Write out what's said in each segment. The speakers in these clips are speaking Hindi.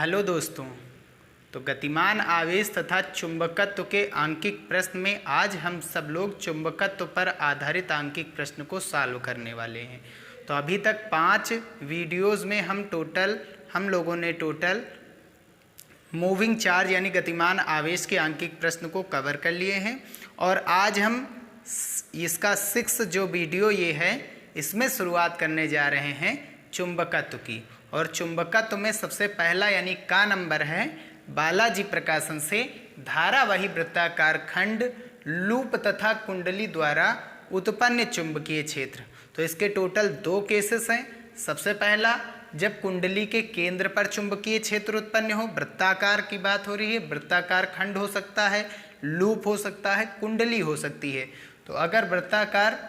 हेलो दोस्तों। तो गतिमान आवेश तथा चुंबकत्व के आंकिक प्रश्न में आज हम सब लोग चुंबकत्व पर आधारित आंकिक प्रश्न को सॉल्व करने वाले हैं। तो अभी तक 5 वीडियोस में हम लोगों ने टोटल मूविंग चार्ज यानी गतिमान आवेश के आंकिक प्रश्न को कवर कर लिए हैं और आज हम इसका 6 जो वीडियो ये है इसमें शुरुआत करने जा रहे हैं चुंबकत्व की। और चुंबकत्व में सबसे पहला यानी का नंबर है बालाजी प्रकाशन से धारावाही वृत्ताकार खंड लूप तथा कुंडली द्वारा उत्पन्न चुंबकीय क्षेत्र। तो इसके टोटल 2 केसेस हैं। सबसे पहला, जब कुंडली के केंद्र पर चुंबकीय क्षेत्र उत्पन्न हो, वृत्ताकार की बात हो रही है, वृत्ताकार खंड हो सकता है, लूप हो सकता है, कुंडली हो सकती है। तो अगर वृत्ताकार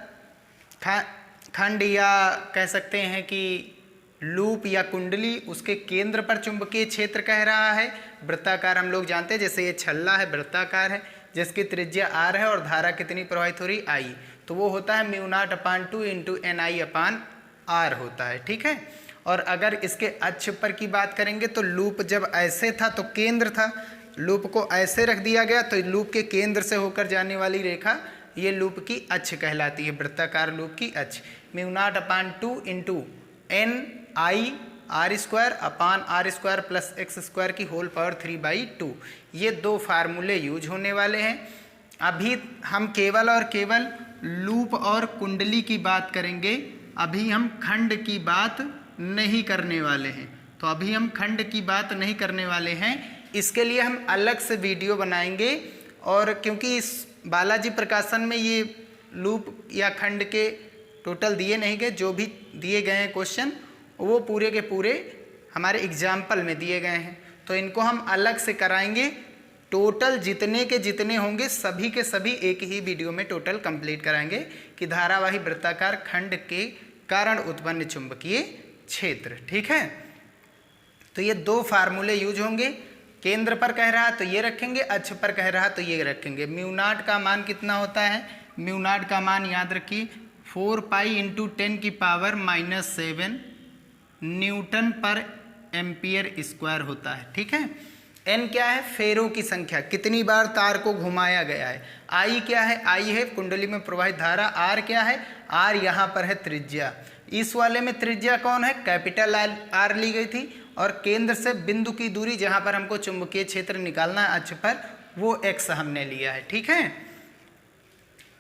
खंड या कह सकते हैं कि लूप या कुंडली उसके केंद्र पर चुंबकीय क्षेत्र कह रहा है। वृत्ताकार हम लोग जानते हैं, जैसे ये छल्ला है वृत्ताकार है जिसकी त्रिज्या r है और धारा कितनी प्रवाहित हो रही I, तो वो होता है μ0/2 × Ni/r होता है। ठीक है। और अगर इसके अक्ष पर की बात करेंगे तो लूप जब ऐसे था तो केंद्र था, लूप को ऐसे रख दिया गया तो लूप के केंद्र से होकर जाने वाली रेखा ये लूप की अक्ष कहलाती है, वृत्ताकार लूप की अक्ष। μ0/2 × Ni/r² + x² की होल पावर 3/2, ये 2 फार्मूले यूज होने वाले हैं। अभी हम केवल और केवल लूप और कुंडली की बात करेंगे, अभी हम खंड की बात नहीं करने वाले हैं। तो अभी हम खंड की बात नहीं करने वाले हैं, इसके लिए हम अलग से वीडियो बनाएंगे। और क्योंकि इस बालाजी प्रकाशन में ये लूप या खंड के टोटल दिए नहीं गए, जो भी दिए गए हैं क्वेश्चन वो पूरे के पूरे हमारे एग्जाम्पल में दिए गए हैं, तो इनको हम अलग से कराएंगे। टोटल जितने के जितने होंगे सभी के सभी एक ही वीडियो में टोटल कंप्लीट कराएंगे कि धारावाही वृत्ताकार खंड के कारण उत्पन्न चुंबकीय क्षेत्र। ठीक है। तो ये 2 फार्मूले यूज होंगे। केंद्र पर कह रहा तो ये रखेंगे, अक्ष पर कह रहा तो ये रखेंगे। μ0 का मान कितना होता है? μ0 का मान याद रखिए 4π × 10⁻⁻7 Nm/A² होता है। ठीक है। n क्या है? फेरों की संख्या, कितनी बार तार को घुमाया गया है। I क्या है? I है कुंडली में प्रवाहित धारा। R क्या है? R यहाँ पर है त्रिज्या। इस वाले में त्रिज्या कौन है? कैपिटल R ली गई थी और केंद्र से बिंदु की दूरी जहाँ पर हमको चुंबकीय क्षेत्र निकालना है अक्ष पर, वो x हमने लिया है। ठीक है।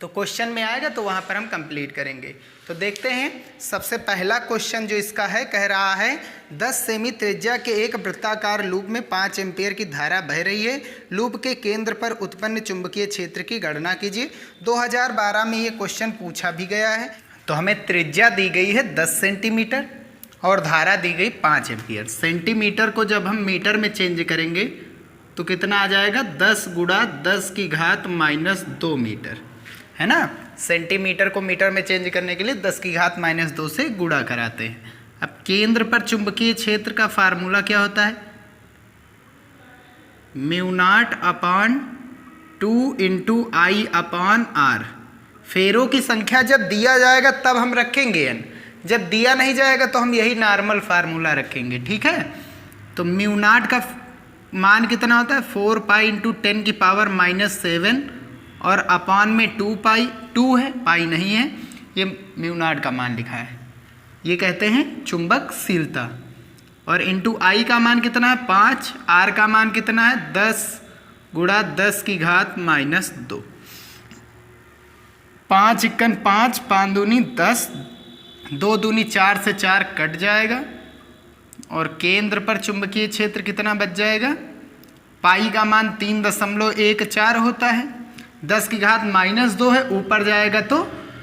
तो क्वेश्चन में आएगा तो वहाँ पर हम कंप्लीट करेंगे। तो देखते हैं सबसे पहला क्वेश्चन जो इसका है, कह रहा है 10 सेमी त्रिज्या के एक वृत्ताकार लूप में 5 एम्पीयर की धारा बह रही है। लूप के केंद्र पर उत्पन्न चुंबकीय क्षेत्र की गणना कीजिए। 2012 में ये क्वेश्चन पूछा भी गया है। तो हमें त्रिज्या दी गई है 10 सेंटीमीटर और धारा दी गई 5 एम्पीयर। सेंटीमीटर को जब हम मीटर में चेंज करेंगे तो कितना आ जाएगा? 10 × 10⁻2 मीटर, है ना। सेंटीमीटर को मीटर में चेंज करने के लिए 10⁻2 से गुणा कराते हैं। अब केंद्र पर चुंबकीय क्षेत्र का फार्मूला क्या होता है? μ0/2 × I/r। फेरों की संख्या जब दिया जाएगा तब हम रखेंगे n, जब दिया नहीं जाएगा तो हम यही नॉर्मल फार्मूला रखेंगे। ठीक है। तो μ0 का मान कितना होता है? 4π × 10⁻⁻7 और अपान में 2π, 2 है, पाई नहीं है, ये μ0 का मान लिखा है। ये कहते हैं चुंबकशीलता। और इंटू I का मान कितना है? 5। R का मान कितना है? 10 × 10⁻2। 5 × 5, 5 दूनी 10, 2 दूनी 4 से 4 कट जाएगा और केंद्र पर चुंबकीय क्षेत्र कितना बच जाएगा? पाई का मान 3.14 होता है। 10⁻2 है, ऊपर जाएगा तो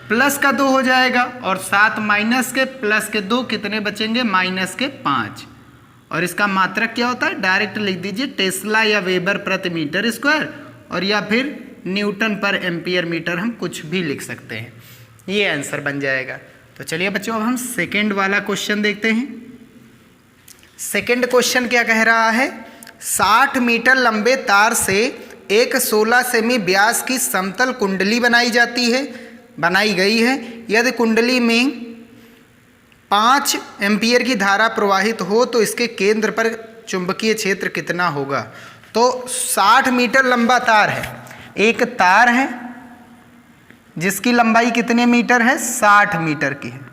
प्लस का 2 हो जाएगा और 7 माइनस के प्लस के 2 कितने बचेंगे? -5। और इसका मात्रक क्या होता है? डायरेक्ट लिख दीजिए टेस्ला या वेबर प्रति मीटर स्क्वायर, और या फिर Nm/A/m, हम कुछ भी लिख सकते हैं, ये आंसर बन जाएगा। तो चलिए बच्चों अब हम सेकेंड वाला क्वेश्चन देखते हैं। सेकेंड क्वेश्चन क्या कह रहा है? 60 मीटर लंबे तार से एक 16 सेमी व्यास की समतल कुंडली बनाई गई है। यदि कुंडली में 5 एम्पीयर की धारा प्रवाहित हो तो इसके केंद्र पर चुंबकीय क्षेत्र कितना होगा। तो 60 मीटर लंबा तार है, एक तार है जिसकी लंबाई कितने मीटर है, 60 मीटर की है।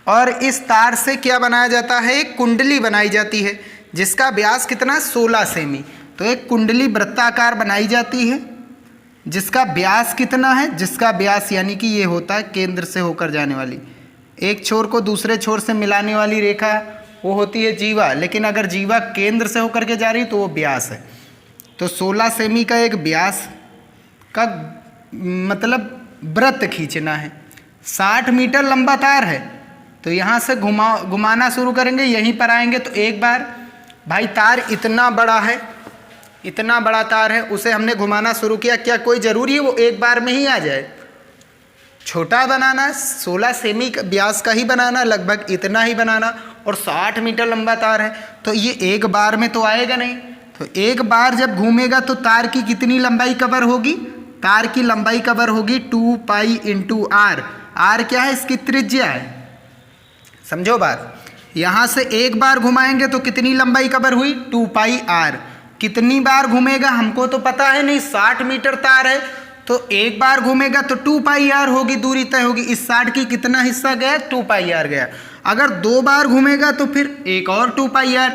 और इस तार से क्या बनाया जाता है, एक कुंडली बनाई जाती है जिसका व्यास कितना, 16 सेमी। तो एक कुंडली वृत्ताकार बनाई जाती है जिसका व्यास कितना है, जिसका व्यास यानी कि ये होता है केंद्र से होकर जाने वाली, एक छोर को दूसरे छोर से मिलाने वाली रेखा वो होती है जीवा, लेकिन अगर जीवा केंद्र से होकर के जा रही तो वो व्यास है। तो 16 सेमी का एक व्यास का मतलब वृत्त खींचना है। 60 मीटर लंबा तार है, तो यहाँ से घुमाना शुरू करेंगे, यहीं पर आएंगे तो एक बार, भाई तार इतना बड़ा है, इतना बड़ा तार है, उसे हमने घुमाना शुरू किया, क्या कोई ज़रूरी है वो एक बार में ही आ जाए, छोटा बनाना, 16 सेमी व्यास का ही बनाना, लगभग इतना ही बनाना, और 60 मीटर लंबा तार है तो ये एक बार में तो आएगा नहीं। तो एक बार जब घूमेगा तो तार की कितनी लंबाई कवर होगी, तार की लंबाई कवर होगी 2 पाई इंटू आर। आर क्या है, इसकी त्रिज्या है, समझो बात। यहाँ से एक बार घुमाएंगे तो कितनी लंबाई कवर हुई, 2 पाई आर। कितनी बार घूमेगा हमको तो पता है नहीं, 60 मीटर तार है तो एक बार घूमेगा तो 2 पाई आर होगी, दूरी तय होगी। इस 60 की कितना हिस्सा गया, 2 पाई आर गया। अगर 2 बार घूमेगा तो फिर एक और 2 पाई आर,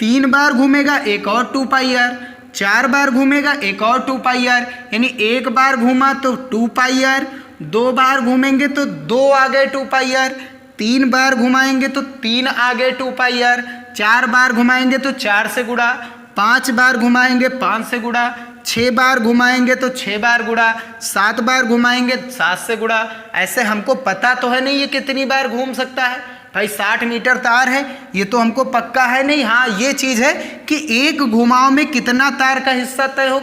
3 बार घूमेगा एक और 2 पाई आर, 4 बार घूमेगा एक और 2 पाई आर, यानी एक बार घूमा तो 2 पाई आर, 2 बार घूमेंगे तो 2 आ गए 2 पाई आर, 3 बार घुमाएंगे तो 3 आ गए 2 पाई आर, 4 बार घुमाएंगे तो 4 से गुणा, 5 बार घुमाएंगे 5 से गुणा, 6 बार घुमाएंगे तो 6 बार गुणा, 7 बार घुमाएंगे 7 से गुणा। ऐसे हमको पता तो है नहीं ये कितनी बार घूम सकता है, भाई 60 मीटर तार है ये तो हमको पक्का है नहीं। हाँ ये चीज़ है कि एक घुमाव में कितना तार का हिस्सा तय हो,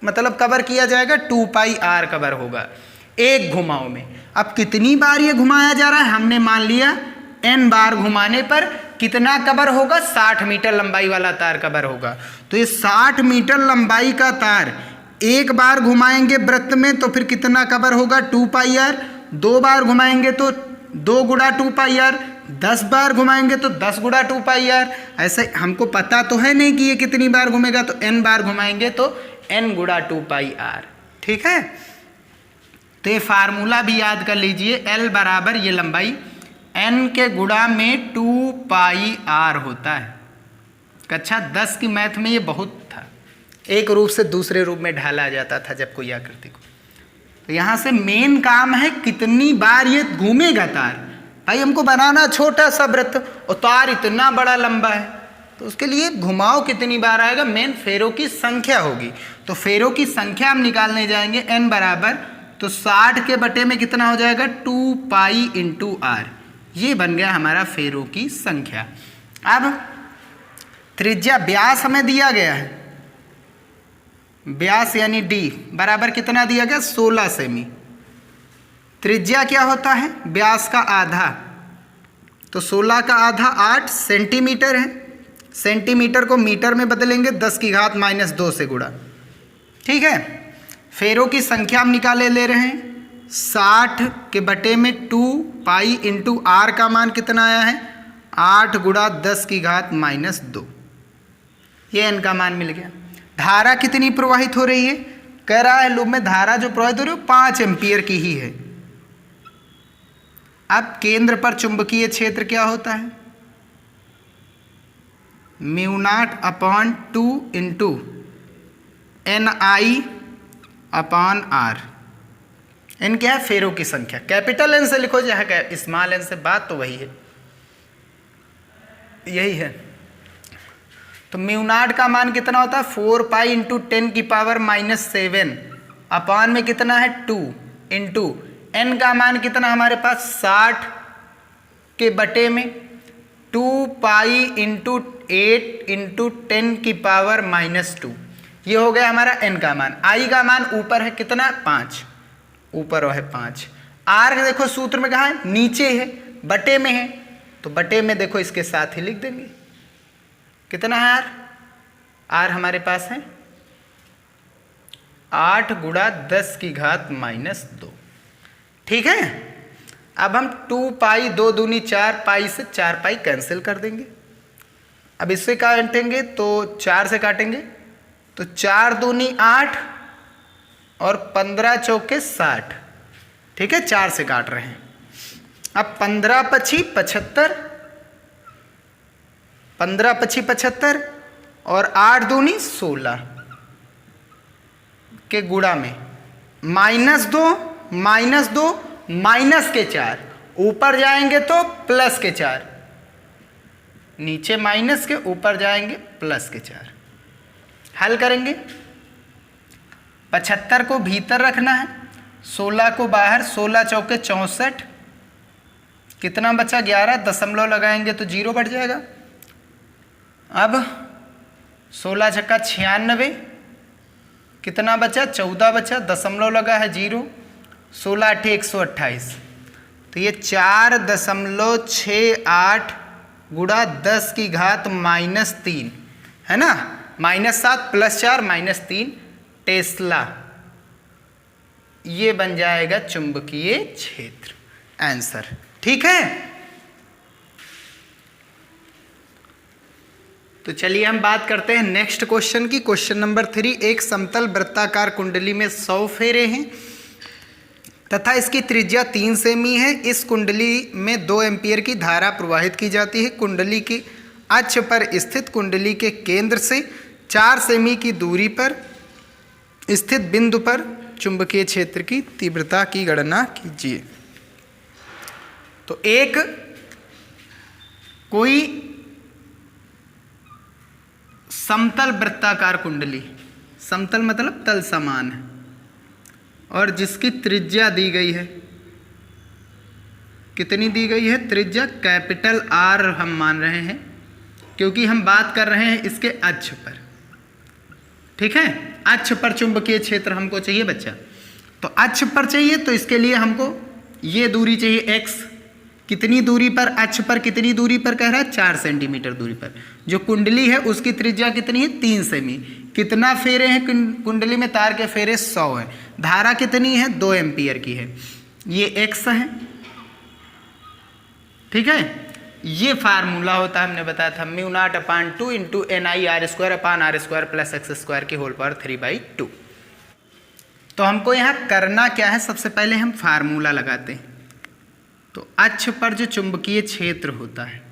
मतलब कवर किया जाएगा, 2 पाई आर कवर होगा एक घुमाव में। अब कितनी बार ये घुमाया जा रहा है, हमने मान लिया n बार घुमाने पर कितना कवर होगा, 60 मीटर लंबाई वाला तार कवर होगा। तो ये 60 मीटर लंबाई का तार एक बार घुमाएंगे वृत्त में तो फिर कितना कवर होगा, 2 पाई आर। 2 बार घुमाएंगे तो 2 गुणा 2 पाई आर, 10 बार घुमाएंगे तो 10 गुणा 2 पाई आर। ऐसे हमको पता तो है नहीं कि ये कितनी बार घूमेगा, तो n बार घुमाएंगे तो n गुणा 2 पाई आर। ठीक है, तो ये फार्मूला भी याद कर लीजिए, L बराबर ये लंबाई n के गुणा में 2 पाई आर होता है। कक्षा 10 की मैथ में ये बहुत था, एक रूप से दूसरे रूप में ढाला जाता था जब कोई आकृति को। तो यहाँ से मेन काम है कितनी बार ये घूमेगा तार। भाई हमको बनाना छोटा सा वृत्त और तार इतना बड़ा लंबा है, तो उसके लिए घुमाव कितनी बार आएगा, मेन फेरों की संख्या होगी। तो फेरों की संख्या हम निकालने जाएंगे, n बराबर तो 60 के बटे में कितना हो जाएगा, 2 पाई इंटू आर। ये बन गया हमारा फेरों की संख्या। अब त्रिज्या व्यास हमें दिया गया है, व्यास यानी d बराबर कितना दिया गया, 16 सेमी। त्रिज्या क्या होता है, व्यास का आधा, तो 16 का आधा 8 सेंटीमीटर है। सेंटीमीटर को मीटर में बदलेंगे 10 की घात -2 से गुणा। ठीक है, फेरों की संख्या हम निकाले ले रहे हैं, 60 के बटे में 2 पाई इंटू आर का मान कितना आया है, 8 गुणा 10 की घात -2। ये n का मान मिल गया। धारा कितनी प्रवाहित हो रही है, कह रहा है लूप में धारा जो प्रवाहित हो रही है 5 एम्पियर की ही है। अब केंद्र पर चुंबकीय क्षेत्र क्या होता है, μ0/2 इंटू NI/R। n क्या है, फेरों की संख्या। कैपिटल N से लिखो चाहे स्मॉल n से, बात तो वही है, यही है। तो μ0 का मान कितना होता है, 4 पाई इंटू 10 की पावर -7 अपान में कितना है 2 इंटू n का मान कितना हमारे पास 60 के बटे में 2 पाई इंटू 8 इंटू 10 की पावर -2। ये हो गया हमारा n का मान। i का मान ऊपर है कितना, 5, ऊपर है 5। r देखो सूत्र में कहाँ है, नीचे है, बटे में है, तो बटे में देखो इसके साथ ही लिख देंगे। कितना है r हमारे पास है 8 गुणा 10 की घात -2। ठीक है, अब हम 2 पाई 2 दूनी 4 पाई से 4 पाई कैंसिल कर देंगे। अब इससे काटेंगे तो 4 से काटेंगे तो 4 दूनी 8 और 15 चौके 60, ठीक है, 4 से काट रहे हैं। अब 15 पछी 75, 15 पछी 75 और 8 दूनी 16 के गुणा में -2 -2 माइनस के 4, ऊपर जाएंगे तो प्लस के 4, नीचे माइनस के ऊपर जाएंगे प्लस के 4। हल करेंगे, 75 को भीतर रखना है, 16 को बाहर, 16 चौके 64, कितना बचा 11, दशमलव लगाएंगे तो 0 बढ़ जाएगा। अब 16 छक्का 96, कितना बचा 14 बचा, दशमलव लगा है 0, 16 8 128, तो ये 4.68 गुणा 10 की घात -3 है ना, -7 + 4 -3 टेस्ला, ये बन जाएगा चुंबकीय क्षेत्र, आंसर। ठीक है, तो चलिए हम बात करते हैं नेक्स्ट क्वेश्चन की। क्वेश्चन नंबर 3, एक समतल वृत्ताकार कुंडली में 100 फेरे हैं तथा इसकी त्रिज्या 3 सेमी है। इस कुंडली में 2 एम्पीयर की धारा प्रवाहित की जाती है। कुंडली की अक्ष पर स्थित कुंडली के केंद्र से 4 सेमी की दूरी पर स्थित बिंदु पर चुंबकीय क्षेत्र की तीव्रता की गणना कीजिए। तो एक कोई समतल वृत्ताकार कुंडली, समतल मतलब तल समान है, और जिसकी त्रिज्या दी गई है, कितनी दी गई है त्रिज्या, कैपिटल R हम मान रहे हैं क्योंकि हम बात कर रहे हैं इसके अक्ष पर। ठीक है, अक्ष पर चुंबकीय क्षेत्र हमको चाहिए बच्चा, तो अक्ष पर चाहिए तो इसके लिए हमको ये दूरी चाहिए x, कितनी दूरी पर, अक्ष पर कितनी दूरी पर कह रहा है 4 सेंटीमीटर दूरी पर। जो कुंडली है उसकी त्रिज्या कितनी है 3 सेमी। कितना फेरे हैं कुंडली में, तार के फेरे 100 है। धारा कितनी है 2 एम्पीयर की है, ये x है। ठीक है, ये फार्मूला होता है, हमने बताया था μ0/2 × NiR² + x² की होल पावर 3/2। तो हमको यहाँ करना क्या है, सबसे पहले हम फार्मूला लगाते हैं। तो अक्ष पर जो चुंबकीय क्षेत्र होता है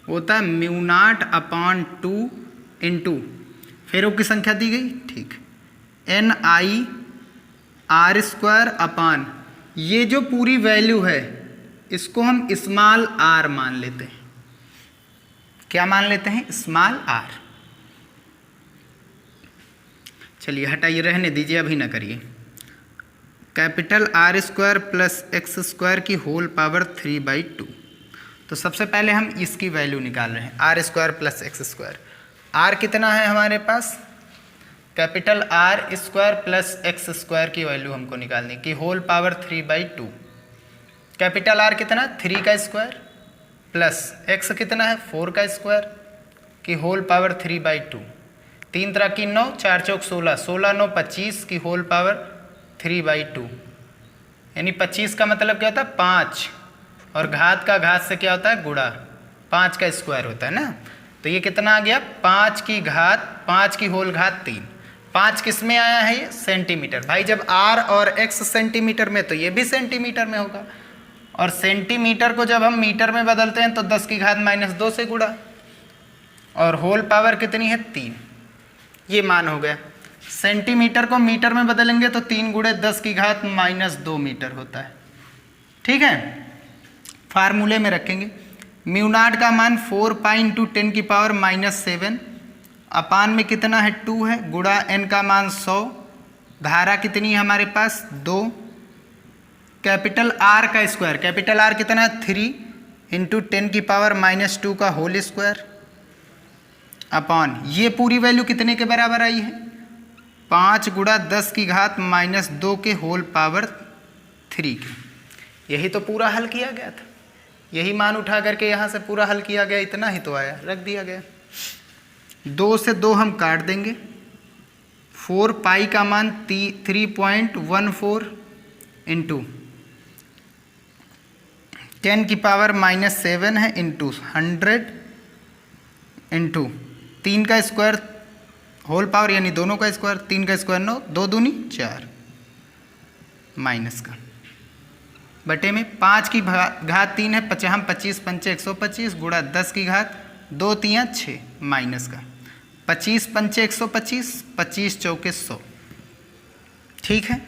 μ0/2 × फेरों की संख्या दी गई, ठीक, NiR², ये जो पूरी वैल्यू है इसको हम स्मॉल r मान लेते हैं। क्या मान लेते हैं, स्मॉल r। चलिए हटाइए, रहने दीजिए, अभी ना करिए। कैपिटल R² + x² की होल पावर 3/2। तो सबसे पहले हम इसकी वैल्यू निकाल रहे हैं, R² + x²। R कितना है हमारे पास, कैपिटल R² + x² की वैल्यू हमको निकालनी की होल पावर 3/2। कैपिटल R कितना 3 का स्क्वायर प्लस x कितना है 4 का स्क्वायर की होल पावर 3/2। 3 3 की 9, 4 चौक 16, 16 9 25 की होल पावर 3/2। यानी 25 का मतलब क्या होता है 5, और घात का घात से क्या होता है गुणा, 5 का स्क्वायर होता है ना। तो ये कितना आ गया 5 की घात 5 की होल घात 3। 5 किस में आया है, ये सेंटीमीटर। भाई जब R और X सेंटीमीटर में तो ये भी सेंटीमीटर में होगा, और सेंटीमीटर को जब हम मीटर में बदलते हैं तो 10 की घात -2 से गुणा, और होल पावर कितनी है 3। ये मान हो गया। सेंटीमीटर को मीटर में बदलेंगे तो 3 × 10 की घात -2 मीटर होता है। ठीक है, फार्मूले में रखेंगे μ0 का मान 4 पाई × 10⁻⁻7 अपान में कितना है 2 है, गुणा n का मान 100, धारा कितनी है हमारे पास 2, कैपिटल R का स्क्वायर, कैपिटल R कितना है 3 × 10⁻⁻2 का होल स्क्वायर अपॉन ये पूरी वैल्यू कितने के बराबर आई है 5 × 10 की घात -2 के होल पावर 3 के। यही तो पूरा हल किया गया था, यही मान उठा करके यहाँ से पूरा हल किया गया, इतना ही तो आया, रख दिया गया। 2 से 2 हम काट देंगे, 4 पाई का मान 3.14 × 10⁻⁻7 है इंटू 100 इंटू 3 का स्क्वायर होल पावर यानी दोनों का स्क्वायर, 3 का स्क्वायर 9, 2 दूनी 4 माइनस का बटे में 5 की घात 3 है, 25 पंचे 125 गुणा 10 की घात 2 3 6 माइनस का 25 पंचे 125, 25 चौके 100, ठीक है।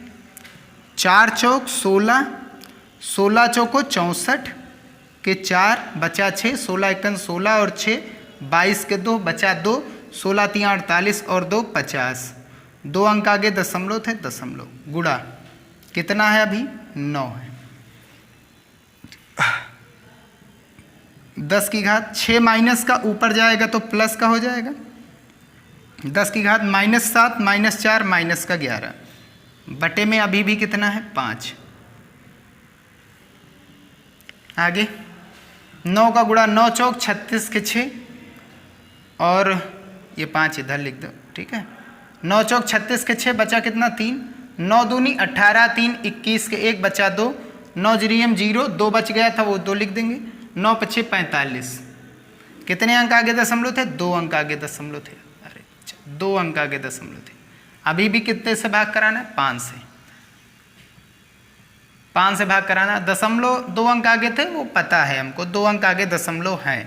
4 चौक 16, 16 चौको 64 के 4 बचा 6, 16 एकन 16 और 6 22 के 2 बचा 2, 16 3 48 और 2 50, 2 अंक आगे दशमलव थे, दशमलव गुणा कितना है अभी 9 है, 10 की घात 6 माइनस का ऊपर जाएगा तो प्लस का हो जाएगा, 10 की घात -7 -4 माइनस का 11 बटे में अभी भी कितना है 5। आगे 9 का गुणा 9 चौक 36 के 6 और ये 5 इधर लिख दो, ठीक है। 9 चौक 36 के 6 बचा कितना 3, 9 दूनी 18 3 21 के 1 बचा 2, 9 जीरियम 0 2 बच गया था वो 2 लिख देंगे, 9 पछे 45, कितने अंक आगे दशमलव थे 2 अंक आगे दशमलव थे, अरे 2 अंक आगे दशमलव थे। अभी भी कितने से भाग कराना है 5 से, 5 से भाग कराना, दशमलव 2 अंक आगे थे वो पता है हमको, 2 अंक आगे दशमलव है,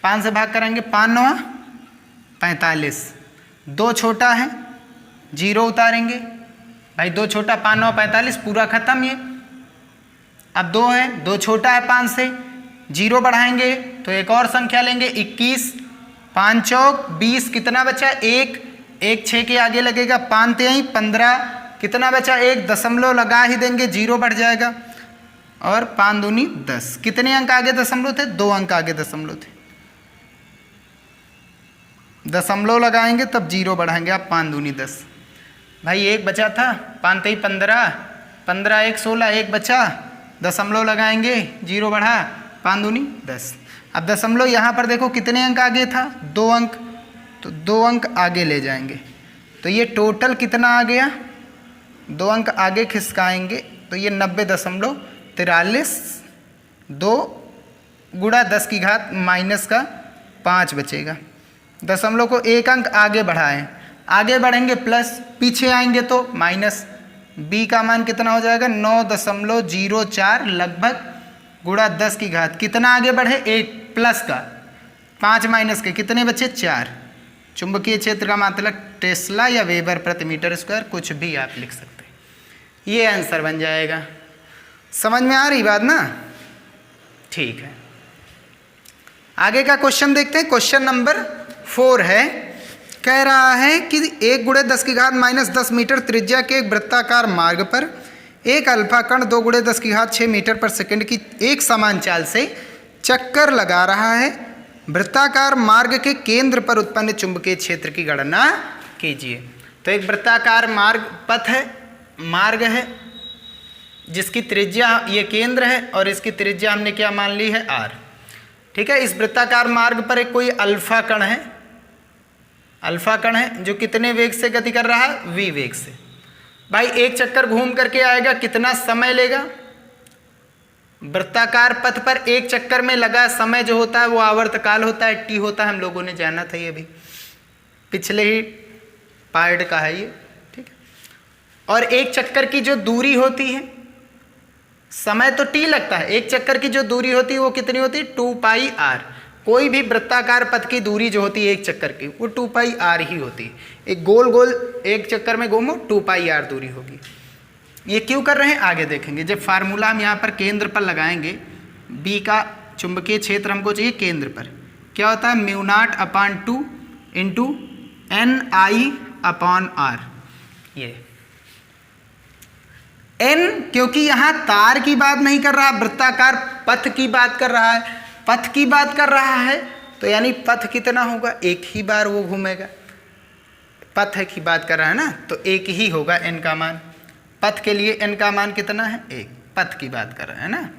5 से भाग कराएंगे 5 9 45, 2 छोटा है 0 उतारेंगे भाई, 2 छोटा 5 9 45 पूरा खत्म ये। अब 2 है, 2 छोटा है 5 से, 0 बढ़ाएंगे तो एक और संख्या लेंगे 21, 5 चौक 20 कितना बचा 1, 1 6 के आगे लगेगा 5 3 15 कितना बचा 1 दशमलव लगा ही देंगे 0 बढ़ जाएगा और 5 दूनी 10, कितने अंक आगे दशमलव थे 2 अंक आगे दशमलव थे, दशमलव लगाएंगे तब 0 बढ़ाएंगे, आप 5 दूनी 10 भाई 1 बचा था, 5 3 15 15 1 16 1 बचा, दशमलव लगाएंगे 0 बढ़ा 5 दूनी 10। अब दशमलव यहाँ पर देखो कितने अंक आगे था 2 अंक, तो 2 अंक आगे ले जाएंगे तो ये टोटल कितना आ गया 2 अंक आगे खिसकाएंगे तो ये 90.43, 2 गुणा 10 की घात माइनस का 5 बचेगा, दशमलव को 1 अंक आगे बढ़ाएं, आगे बढ़ेंगे प्लस, पीछे आएंगे तो माइनस, b का मान कितना हो जाएगा 9.04 लगभग गुणा 10 की घात, कितना आगे बढ़े 1 प्लस का 5 माइनस के कितने बचे 4। चुंबकीय क्षेत्र का मतलब टेस्ला या वेबर प्रति मीटर स्क्वायर कुछ भी आप लिख सकते हैं, ये आंसर बन जाएगा। समझ में आ रही बात ना, ठीक है। आगे का क्वेश्चन देखते हैं, क्वेश्चन नंबर 4 है, कह रहा है कि 1 गुणे 10 की घात -10 मीटर त्रिज्या के एक वृत्ताकार मार्ग पर एक अल्फा कण 2 गुणे 10 की घात 6 मीटर पर सेकंड की एक समान चाल से चक्कर लगा रहा है, वृत्ताकार मार्ग के केंद्र पर उत्पन्न चुंबकीय क्षेत्र की गणना कीजिए। तो एक वृत्ताकार पथ है, मार्ग है जिसकी त्रिज्या ये केंद्र है और इसकी त्रिज्या हमने क्या मान ली है r, ठीक है। इस वृत्ताकार मार्ग पर एक कोई अल्फा कण है, अल्फा कण है जो कितने वेग से गति कर रहा है v वेग से। भाई एक चक्कर घूम करके आएगा, कितना समय लेगा, वृत्ताकार पथ पर एक चक्कर में लगा समय जो होता है वो आवर्तकाल होता है, t होता है, हम लोगों ने जाना था ये भी पिछले ही पार्ट का है ये, ठीक है। और एक चक्कर की जो दूरी होती है, समय तो t लगता है, एक चक्कर की जो दूरी होती है वो कितनी होती है 2πr। कोई भी वृत्ताकार पथ की दूरी जो होती है एक चक्कर की वो 2πr ही होती है, एक गोल गोल एक चक्कर में घूमो 2πr दूरी होगी। ये क्यों कर रहे हैं आगे देखेंगे। जब फार्मूला हम यहाँ पर केंद्र पर लगाएंगे, B का चुंबकीय क्षेत्र हमको चाहिए केंद्र पर, क्या होता है μ0/2 इंटू NI/r। ये n क्योंकि यहाँ तार की बात नहीं कर रहा, वृत्ताकार पथ की बात कर रहा है, पथ की बात कर रहा है तो यानी पथ कितना होगा, एक ही बार वो घूमेगा, पथ की बात कर रहा है ना तो एक ही होगा n का मान, पथ के लिए n का मान कितना है 1, पथ की बात कर रहा है ना।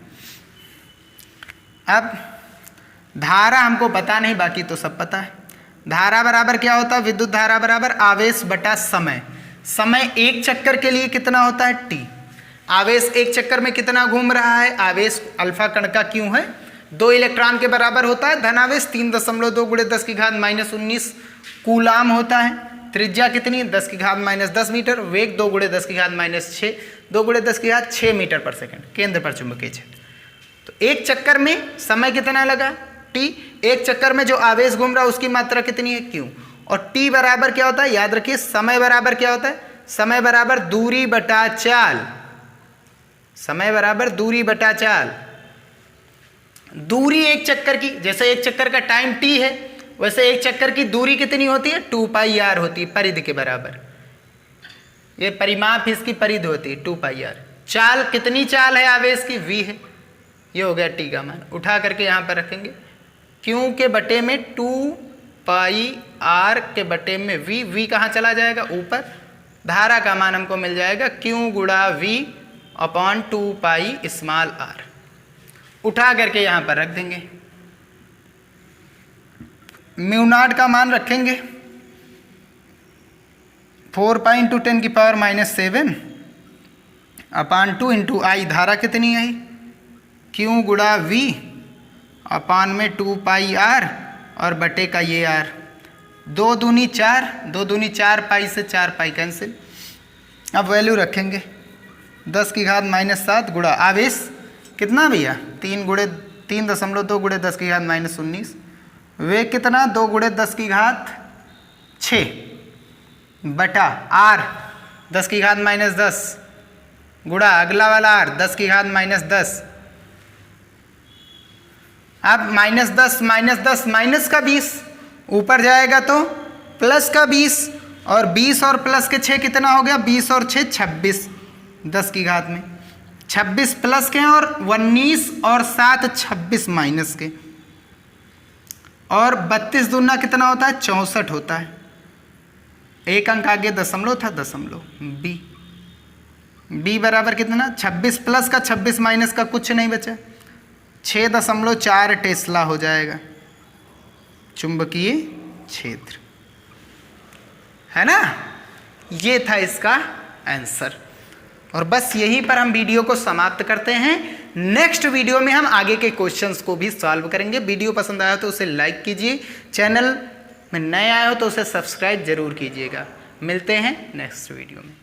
अब धारा हमको पता नहीं, बाकी तो सब पता है। धारा बराबर क्या होता है, विद्युत धारा बराबर आवेश बटा समय। समय एक चक्कर के लिए कितना होता है t, आवेश एक चक्कर में कितना घूम रहा है, आवेश अल्फा कण का क्यों है 2 इलेक्ट्रॉन के बराबर होता है धनावेश 3.2 × 10⁻−19 कूलाम होता है। त्रिज्या कितनी है 10⁻−10 मीटर। वेग 2 × 10⁻−6 2 × 10⁻6 मीटर पर सेकंड। केंद्र पर चुंबकीय क्षेत्र। तो एक चक्कर में समय कितना लगा t। एक चक्कर में जो आवेश घूम रहा है उसकी मात्रा कितनी है q। और t बराबर क्या होता है, याद रखिए समय बराबर क्या होता है, समय बराबर दूरी बटा चाल। समय बराबर दूरी बटा चाल। दूरी एक चक्कर की, जैसे एक चक्कर का टाइम t है वैसे एक चक्कर की दूरी कितनी होती है 2πr होती है, परिधि के बराबर। ये परिमाप इसकी परिधि होती है 2πr। चाल कितनी चाल है आवेश की v है। ये हो गया t का मान। उठा करके यहाँ पर रखेंगे q के बटे में 2πr के बटे में v। v कहाँ चला जाएगा ऊपर। धारा का मान हमको मिल जाएगा q × v अपॉन 2πr। उठा करके यहाँ पर रख देंगे। म्यू0 का मान रखेंगे 4π×10⁻⁷ अपान 2 × I। धारा कितनी आई q × v अपान में 2πr और बटे का ये r। 2 दूनी 4, 2 दूनी 4π से 4π कैंसिल। अब वैल्यू रखेंगे 10⁻⁷ गुणा आवेश कितना भैया 3.2 × 10⁻−19। वेग कितना 2 × 10⁻6 बटा r 10⁻−10 गुणा अगला वाला r 10⁻−10। अब -10 -10 माइनस का 20 ऊपर जाएगा तो प्लस का 20 और 20 और प्लस के 6 कितना हो गया 20 और 6 26 10 में 26 प्लस के और 19 और 7 26 माइनस के और 32 दूना कितना होता है 64 होता है। एक अंक आगे दशमलव था दशमलव b बराबर कितना 26 प्लस का 26 माइनस का कुछ नहीं बचा 6.4 टेस्ला हो जाएगा चुंबकीय क्षेत्र, है ना। ये था इसका आंसर। और बस यहीं पर हम वीडियो को समाप्त करते हैं। नेक्स्ट वीडियो में हम आगे के क्वेश्चंस को भी सॉल्व करेंगे। वीडियो पसंद आया तो उसे लाइक कीजिए, चैनल में नए आए हो तो उसे सब्सक्राइब जरूर कीजिएगा। मिलते हैं नेक्स्ट वीडियो में।